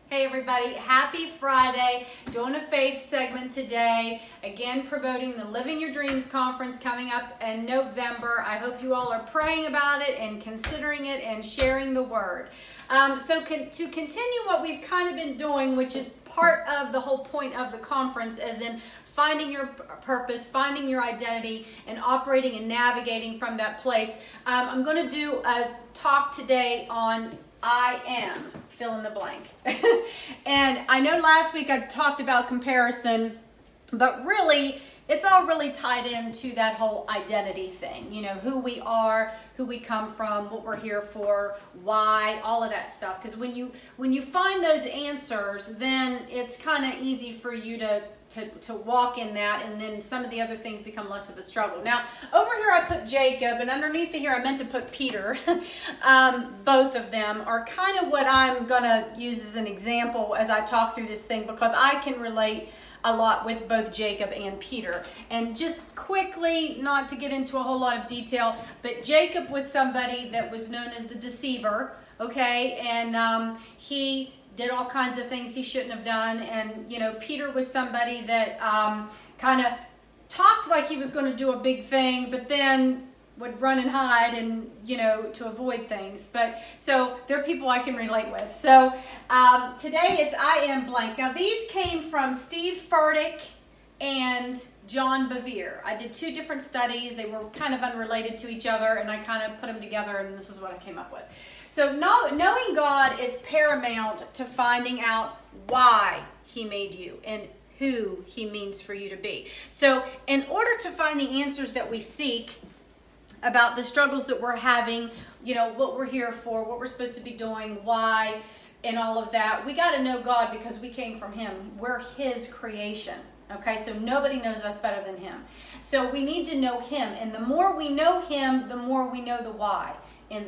Hey everybody, happy Friday. Doing a faith segment today. Again, promoting the Living Your Dreams conference coming up in November. I hope you all are praying about it and considering it and sharing the word. To continue what we've kind of been doing, which is part of the whole point of the conference, as in finding your purpose, finding your identity, and operating and navigating from that place. I'm going to do a talk today on I am, fill in the blank. And I know last week I talked about comparison, but really, it's all really tied into that whole identity thing. You know, who we are, who we come from, what we're here for, why, all of that stuff. Because when you find those answers, then it's kind of easy for you to walk in that, and then some of the other things become less of a struggle. Now, over here I put Jacob, and underneath here I meant to put Peter. Both of them are kind of what I'm going to use as an example as I talk through this thing, because I can relate a lot with both Jacob and Peter. And just quickly, not to get into a whole lot of detail, but Jacob was somebody that was known as the deceiver, okay? And he did all kinds of things he shouldn't have done. And, you know, Peter was somebody that kind of talked like he was going to do a big thing, but then would run and hide and, you know, to avoid things. But so they're people I can relate with. So today it's I am blank. Now these came from Steve Furtick and John Bevere. I did two different studies. They were kind of unrelated to each other, and I kind of put them together, and this is what I came up with. So knowing God is paramount to finding out why he made you and who he means for you to be. So in order to find the answers that we seek about the struggles that we're having, you know, what we're here for, what we're supposed to be doing, why, and all of that, we got to know God, because we came from him. We're his creation. Okay, so nobody knows us better than him. So we need to know him, and the more we know him, the more we know the why and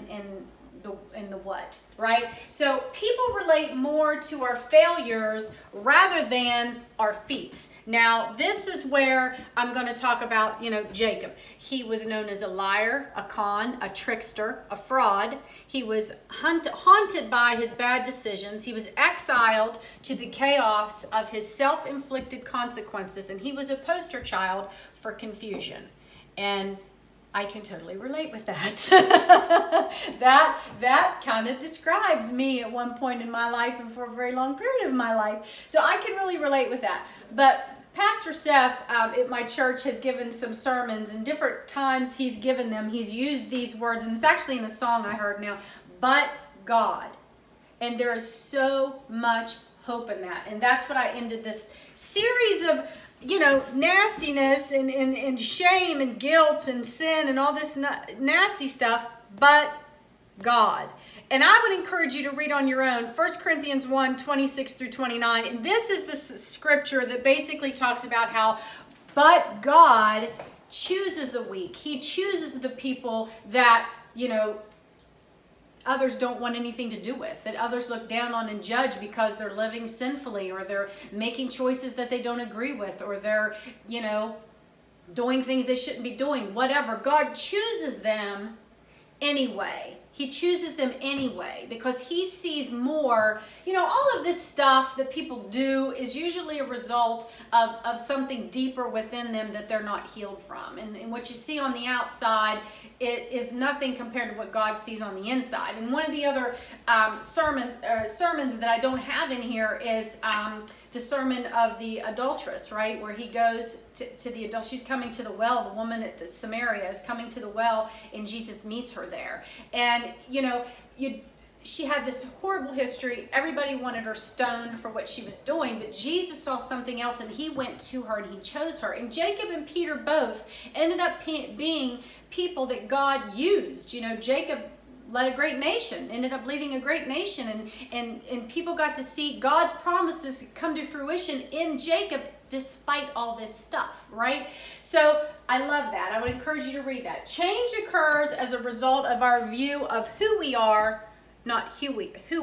the what, right? So people relate more to our failures rather than our feats. Now, this is where I'm going to talk about, you know, Jacob. He was known as a liar, a con, a trickster, a fraud. He was haunted by his bad decisions. He was exiled to the chaos of his self-inflicted consequences, and he was a poster child for confusion. And I can totally relate with that. that kind of describes me at one point in my life and for a very long period of my life. So I can really relate with that. But Pastor Seth at my church has given some sermons, and different times he's given them, he's used these words, and it's actually in a song I heard now, but God. And there is so much hope in that. And that's what I ended this series of, you know, nastiness and shame and guilt and sin and all this nasty stuff, but God. And I would encourage you to read on your own 1 Corinthians 1, 26 through 29. And this is the scripture that basically talks about how, but God chooses the weak. He chooses the people that, you know, others don't want anything to do with, that others look down on and judge because they're living sinfully, or they're making choices that they don't agree with, or they're, you know, doing things they shouldn't be doing, whatever. God chooses them anyway. He chooses them anyway because he sees more. You know, all of this stuff that people do is usually a result of something deeper within them that they're not healed from. And what you see on the outside, it is nothing compared to what God sees on the inside. And one of the other sermons that I don't have in here is the sermon of the adulteress, right? Where he goes to the adult. She's coming to the well. The woman at the Samaria is coming to the well, and Jesus meets her there. And, you know, she had this horrible history. Everybody wanted her stoned for what she was doing, but Jesus saw something else, and he went to her and he chose her. And Jacob and Peter both ended up being people that God used. You know, Jacob led a great nation, ended up leading a great nation, and people got to see God's promises come to fruition in Jacob despite all this stuff, right? So I love that. I would encourage you to read that. Change occurs as a result of our view of who we are, not who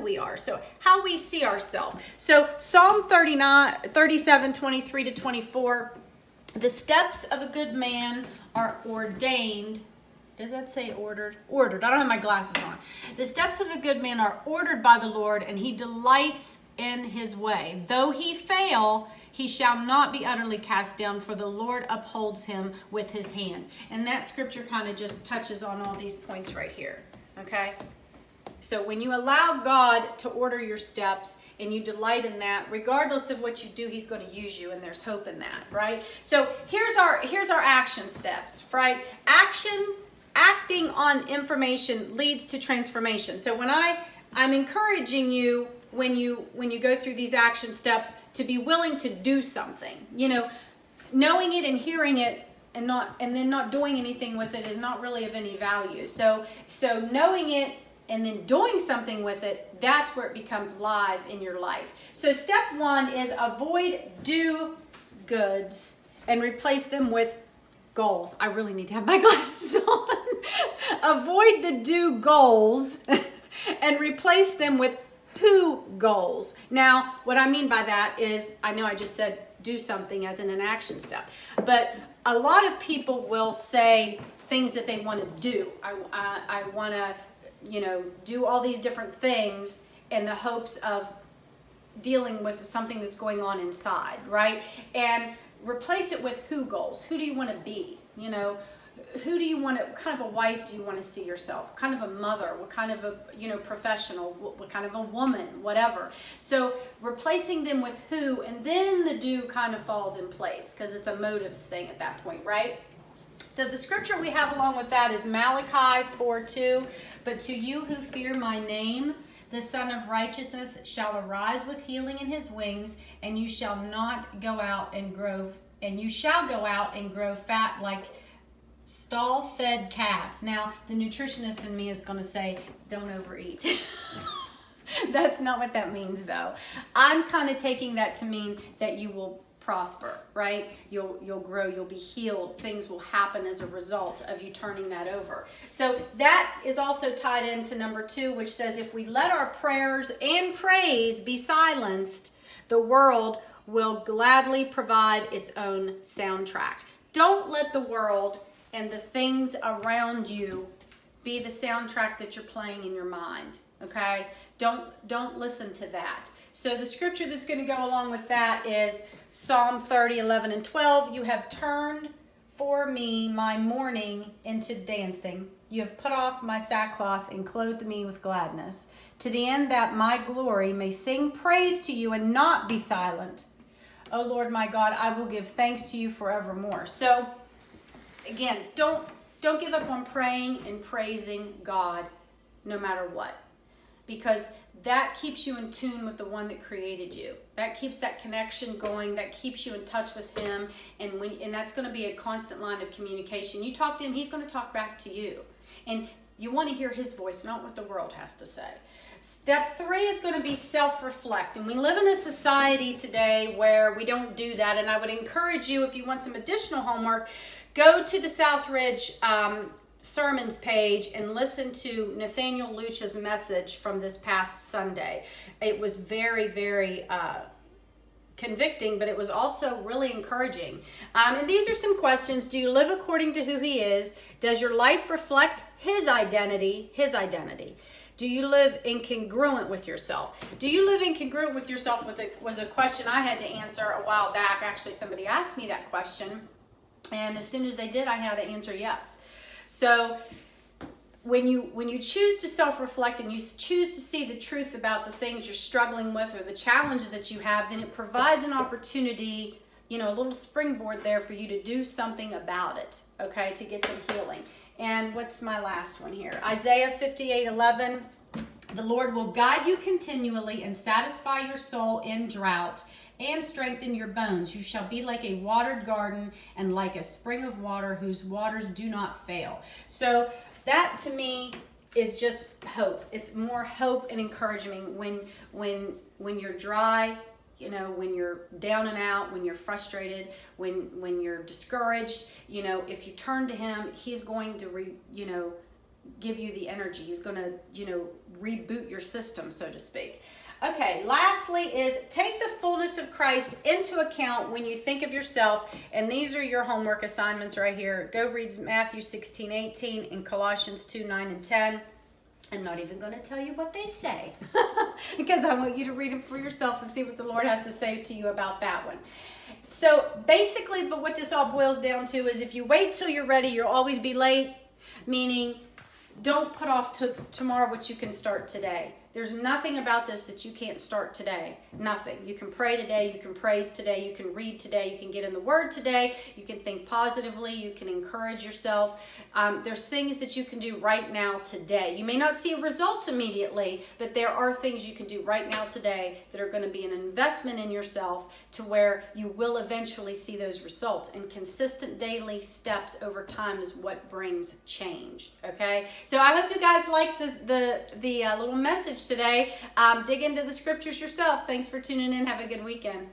we are. So how we see ourselves. So Psalm 37, 23 to 24, the steps of a good man are ordained. Does that say ordered? Ordered. I don't have my glasses on. The steps of a good man are ordered by the Lord, and he delights in his way. Though he fail, he shall not be utterly cast down, for the Lord upholds him with his hand. And that scripture kind of just touches on all these points right here, okay? So when you allow God to order your steps and you delight in that, regardless of what you do, he's going to use you, and there's hope in that, right? So here's our action steps, right? Acting on information leads to transformation. So when I'm encouraging you, when you go through these action steps, to be willing to do something. You know, knowing it and hearing it and then not doing anything with it is not really of any value. So knowing it and then doing something with it, that's where it becomes live in your life. So step 1 is avoid do-goods and replace them with goals. I really need to have my glasses on. Avoid the do goals and replace them with who goals. Now, what I mean by that is, I know I just said do something as in an action step, but a lot of people will say things that they want to do. I want to, do all these different things in the hopes of dealing with something that's going on inside, right? And replace it with who goals. Who do you want to be? Who do you want to, what kind of a wife do you want to see yourself? What kind of a mother? What kind of a, professional? What kind of a woman? Whatever. So replacing them with who, and then the do kind of falls in place because it's a motives thing at that point, right? So the scripture we have along with that is Malachi 4:2. But to you who fear my name, the Son of Righteousness shall arise with healing in his wings, and you shall go out and grow fat like stall-fed calves. Now, the nutritionist in me is going to say, don't overeat. That's not what that means, though. I'm kind of taking that to mean that you will prosper, right? You'll grow, you'll be healed. Things will happen as a result of you turning that over. So that is also tied into number 2, which says if we let our prayers and praise be silenced, the world will gladly provide its own soundtrack. Don't let the world and the things around you be the soundtrack that you're playing in your mind, okay? Don't listen to that. So the scripture that's going to go along with that is Psalm 30:11 and 12. You have turned for me my mourning into dancing. You have put off my sackcloth and clothed me with gladness, to the end that my glory may sing praise to you and not be silent. O Lord my God, I will give thanks to you forevermore. So again, don't give up on praying and praising God no matter what, because that keeps you in tune with the one that created you. That keeps that connection going. That keeps you in touch with him, and that's going to be a constant line of communication. You talk to him, he's going to talk back to you, and you want to hear his voice, not what the world has to say. Step 3 is going to be self-reflect, and we live in a society today where we don't do that, and I would encourage you, if you want some additional homework, go to the Southridge sermons page and listen to Nathaniel Luch's message from this past Sunday. It was very, very convicting, but it was also really encouraging. And these are some questions. Do you live according to who he is? Does your life reflect his identity? Do you live incongruent with yourself? Do you live incongruent with yourself? Was a question I had to answer a while back. Actually, somebody asked me that question, and as soon as they did, I had to answer yes. So when you choose to self-reflect and you choose to see the truth about the things you're struggling with or the challenges that you have, then it provides an opportunity, a little springboard there for you to do something about it, okay, to get some healing. And what's my last one here? Isaiah 58:11. The Lord will guide you continually and satisfy your soul in drought and strengthen your bones. You shall be like a watered garden and like a spring of water whose waters do not fail. So that to me is just hope. It's more hope and encouragement when you're dry, when you're down and out, when you're frustrated, when you're discouraged, if you turn to him, he's going to give you the energy. He's going to reboot your system, so to speak. Okay, lastly is take the fullness of Christ into account when you think of yourself, and these are your homework assignments right here. Go read Matthew 16:18 and Colossians 2:9 and 10. I'm not even going to tell you what they say because I want you to read them for yourself and see what the Lord has to say to you about that one. So basically, but what this all boils down to is if you wait till you're ready, you'll always be late, meaning don't put off to tomorrow what you can start today. There's nothing about this that you can't start today. Nothing. You can pray today. You can praise today. You can read today. You can get in the Word today. You can think positively. You can encourage yourself. There's things that you can do right now today. You may not see results immediately, but there are things you can do right now today that are going to be an investment in yourself to where you will eventually see those results. And consistent daily steps over time is what brings change. Okay? So I hope you guys like this, the little message today. Dig into the scriptures yourself. Thanks for tuning in. Have a good weekend.